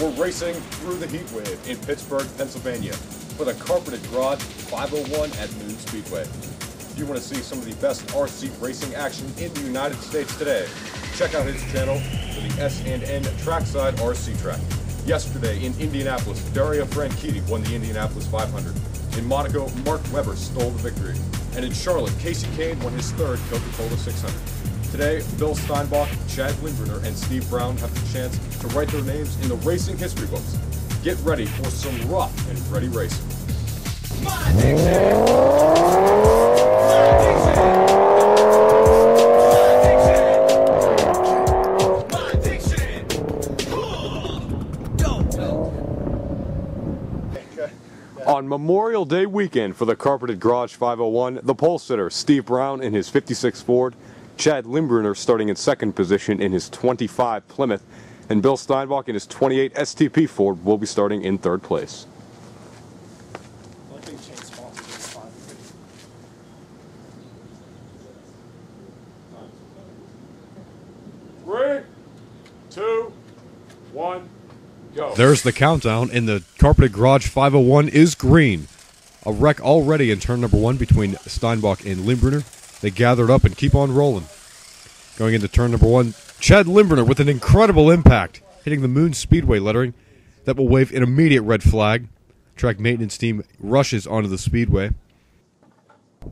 We're racing through the heat wave in Pittsburgh, Pennsylvania for the Carpeted Garage 501 at Moon Speedway. If you want to see some of the best RC racing action in the United States today, check out his channel for the S&N Trackside RC Track. Yesterday in Indianapolis, Dario Franchitti won the Indianapolis 500. In Monaco, Mark Webber stole the victory. And in Charlotte, Casey Kane won his third Coca-Cola 600. Today, Bill Steinbach, Chad Lindgren, and Steve Brown have the chance to write their names in the racing history books. Get ready for some rough and ready racing. On Memorial Day weekend for the Carpeted Garage 501, the pole sitter Steve Brown in his 56 Ford, Chad Lindgren starting in second position in his 25 Plymouth, and Bill Steinbach in his 28 STP Ford will be starting in third place. 3, 2, 1, go. There's the countdown, and the Carpeted Garage 501 is green. A wreck already in turn number 1 between Steinbach and Lindgren. They gathered up and keep on rolling. Going into turn number 1, Chad Lindgren with an incredible impact, hitting the Moon Speedway lettering. That will wave an immediate red flag. Track maintenance team rushes onto the speedway.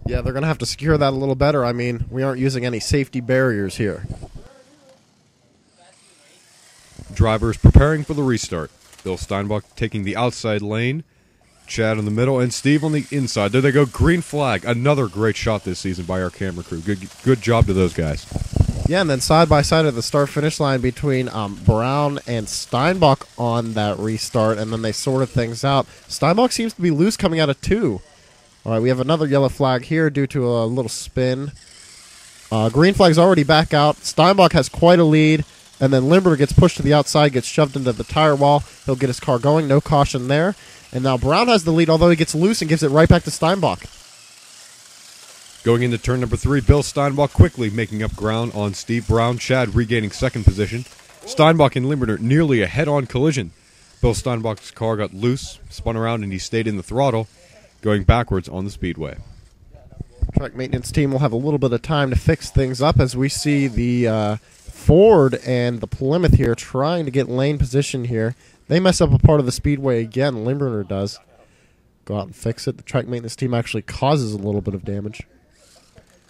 Yeah, they're going to have to secure that a little better. I mean, we aren't using any safety barriers here. Drivers preparing for the restart. Bill Steinbach taking the outside lane. Chad in the middle, and Steve on the inside. There they go, green flag. Another great shot this season by our camera crew. Good job to those guys. Yeah, and then side by side at the start-finish line between Brown and Steinbach on that restart, and then they sorted things out. Steinbach seems to be loose coming out of 2. All right, we have another yellow flag here due to a little spin. Green flag's already back out. Steinbach has quite a lead, and then Lindgren gets pushed to the outside, gets shoved into the tire wall. He'll get his car going. No caution there. And now Brown has the lead, although he gets loose and gives it right back to Steinbach. Going into turn number 3, Bill Steinbach quickly making up ground on Steve Brown. Chad regaining second position. Steinbach and Lindgren nearly a head-on collision. Bill Steinbach's car got loose, spun around, and he stayed in the throttle, going backwards on the speedway. Track maintenance team will have a little bit of time to fix things up as we see the Ford and the Plymouth here trying to get lane position here. They mess up a part of the speedway again. Lindgren does. Go out and fix it. The track maintenance team actually causes a little bit of damage.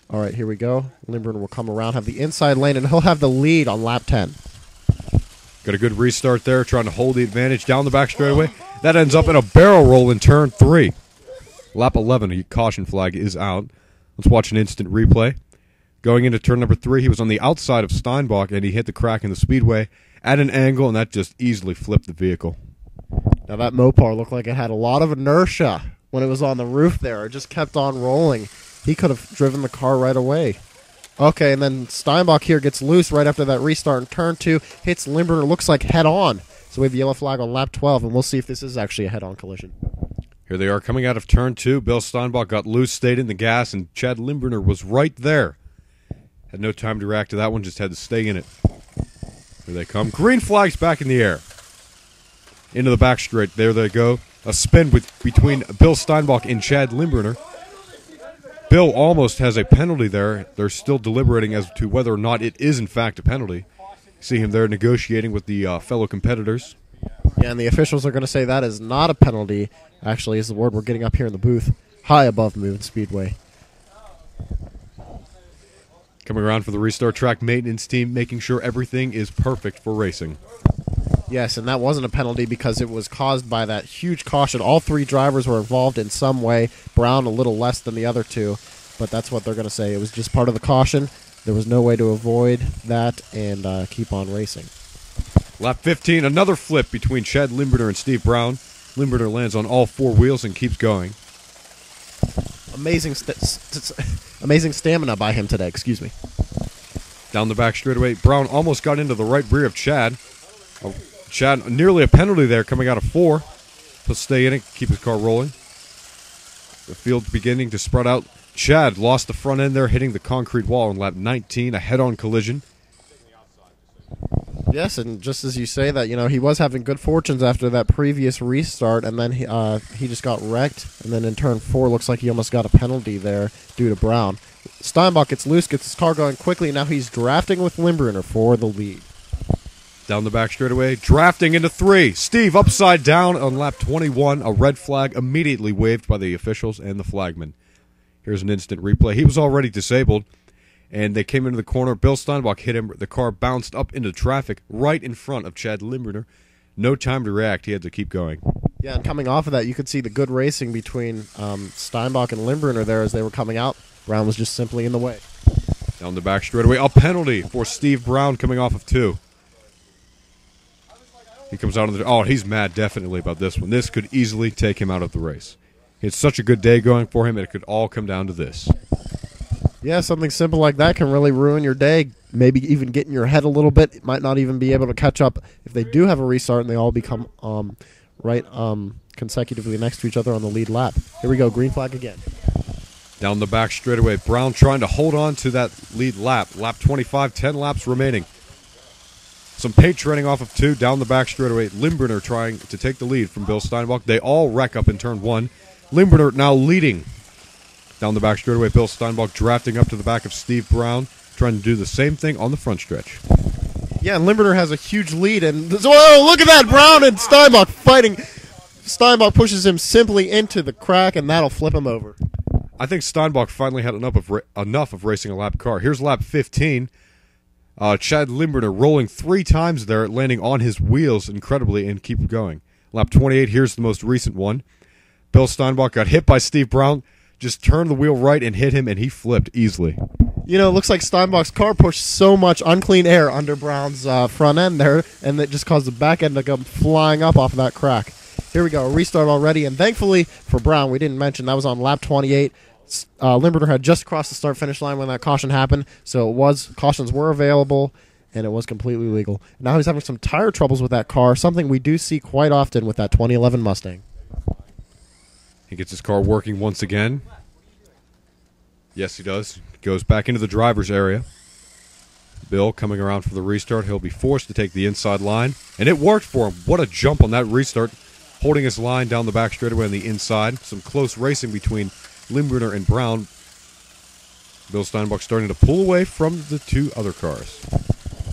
All right, here we go. Lindgren will come around, have the inside lane, and he'll have the lead on lap 10. Got a good restart there, trying to hold the advantage down the back straightaway. That ends up in a barrel roll in turn 3. Lap 11, a caution flag is out. Let's watch an instant replay. Going into turn number 3, he was on the outside of Steinbach, and he hit the crack in the speedway at an angle, and that just easily flipped the vehicle. Now that Mopar looked like it had a lot of inertia when it was on the roof there. It just kept on rolling. He could have driven the car right away. Okay, and then Steinbach here gets loose right after that restart in turn 2. Hits Lindgren, looks like head-on. So we have the yellow flag on lap 12, and we'll see if this is actually a head-on collision. Here they are coming out of turn 2. Bill Steinbach got loose, stayed in the gas, and Chad Lindgren was right there. Had no time to react to that one, just had to stay in it. Here they come. Green flag's back in the air. Into the back straight. There they go. A spin between Bill Steinbach and Chad Lindgren. Bill almost has a penalty there. They're still deliberating as to whether or not it is in fact a penalty. See him there negotiating with the fellow competitors. Yeah, and the officials are going to say that is not a penalty. Actually, is the word we're getting up here in the booth. High above Moon Speedway. Coming around for the restart, track maintenance team, making sure everything is perfect for racing. Yes, and that wasn't a penalty because it was caused by that huge caution. All 3 drivers were involved in some way. Brown a little less than the other 2, but that's what they're going to say. It was just part of the caution. There was no way to avoid that and keep on racing. Lap 15, another flip between Chad Lindgren and Steve Brown. Lindgren lands on all 4 wheels and keeps going. Amazing stamina by him today, excuse me. Down the back straightaway, Brown almost got into the right rear of Chad. Chad, nearly a penalty there coming out of 4. He'll stay in it, keep his car rolling. The field beginning to spread out. Chad lost the front end there, hitting the concrete wall on lap 19, a head-on collision. Yes, and just as you say that, he was having good fortunes after that previous restart, and then he just got wrecked, and then in turn 4, looks like he almost got a penalty there due to Brown. Steinbach gets loose, gets his car going quickly, now he's drafting with Limbrunner for the lead. Down the back straightaway, drafting into 3. Steve upside down on lap 21, a red flag immediately waved by the officials and the flagman. Here's an instant replay. He was already disabled, and they came into the corner. Bill Steinbach hit him. The car bounced up into traffic right in front of Chad Limbrunner. No time to react. He had to keep going. Yeah, and coming off of that, you could see the good racing between Steinbach and Limbrunner there as they were coming out. Brown was just simply in the way. Down the back straightaway, a penalty for Steve Brown coming off of 2. He comes out of the... Oh, he's mad definitely about this one. This could easily take him out of the race. He had such a good day going for him, and it could all come down to this. Yeah, something simple like that can really ruin your day, maybe even get in your head a little bit. It might not even be able to catch up if they do have a restart and they all become consecutively next to each other on the lead lap. Here we go, green flag again. Down the back straightaway, Brown trying to hold on to that lead lap. Lap 25, 10 laps remaining. Some paint treading off of 2, down the back straightaway. Limbrunner trying to take the lead from Bill Steinbach. They all wreck up in turn 1. Limbrunner now leading. Down the back straightaway, Bill Steinbach drafting up to the back of Steve Brown, trying to do the same thing on the front stretch. Yeah, and Limbrunner has a huge lead, and whoa, look at that! Brown and Steinbach fighting. Steinbach pushes him simply into the crack, and that'll flip him over. I think Steinbach finally had enough of racing a lap car. Here's lap 15. Chad Limbrunner rolling 3 times there, landing on his wheels incredibly, and keep going. Lap 28, here's the most recent one. Bill Steinbach got hit by Steve Brown, just turned the wheel right and hit him, and he flipped easily. It looks like Steinbach's car pushed so much unclean air under Brown's front end there, and that just caused the back end to come flying up off of that crack. Here we go, a restart already, and thankfully for Brown, we didn't mention, that was on lap 28. Limbrunner had just crossed the start-finish line when that caution happened, so cautions were available, and it was completely legal. Now he's having some tire troubles with that car, something we do see quite often with that 2011 Mustang. He gets his car working once again. Yes, he does. Goes back into the driver's area. Bill coming around for the restart. He'll be forced to take the inside line, and it worked for him. What a jump on that restart, holding his line down the back straightaway on the inside. Some close racing between Limbrunner and Brown. Bill Steinbach starting to pull away from the 2 other cars.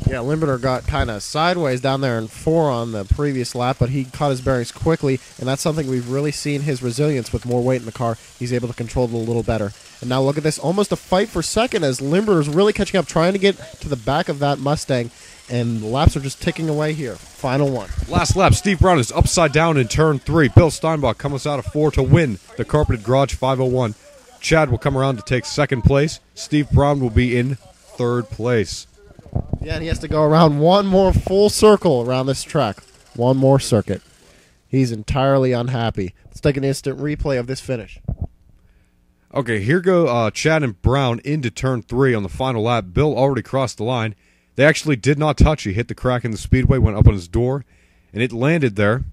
Yeah, Limbrunner got kind of sideways down there in 4 on the previous lap, but he caught his bearings quickly, and that's something we've really seen his resilience with more weight in the car. He's able to control it a little better. And now look at this, almost a fight for second as Limbrunner's really catching up, trying to get to the back of that Mustang, and the laps are just ticking away here. Final one. Last lap, Steve Brown is upside down in turn 3. Bill Steinbach comes out of 4 to win the Carpeted Garage 501. Chad will come around to take 2nd place. Steve Brown will be in 3rd place. Yeah, and he has to go around one more full circle around this track. One more circuit. He's entirely unhappy. Let's take an instant replay of this finish. Okay, here go Chad and Brown into turn 3 on the final lap. Bill already crossed the line. They actually did not touch. He hit the crack in the speedway, went up on his door, and it landed there.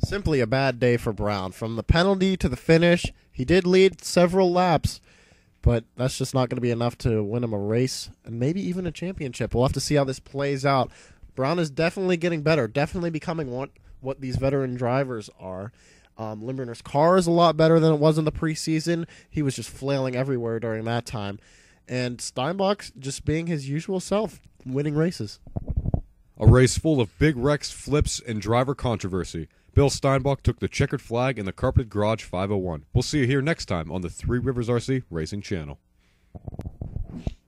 Simply a bad day for Brown. From the penalty to the finish, he did lead several laps, but that's just not going to be enough to win him a race and maybe even a championship. We'll have to see how this plays out. Brown is definitely getting better, definitely becoming what these veteran drivers are. Limbrunner's car is a lot better than it was in the preseason. He was just flailing everywhere during that time. And Steinbach just being his usual self, winning races. A race full of big wrecks, flips, and driver controversy. Bill Steinbach took the checkered flag in the Carpeted Garage 501. We'll see you here next time on the Three Rivers RC Racing Channel.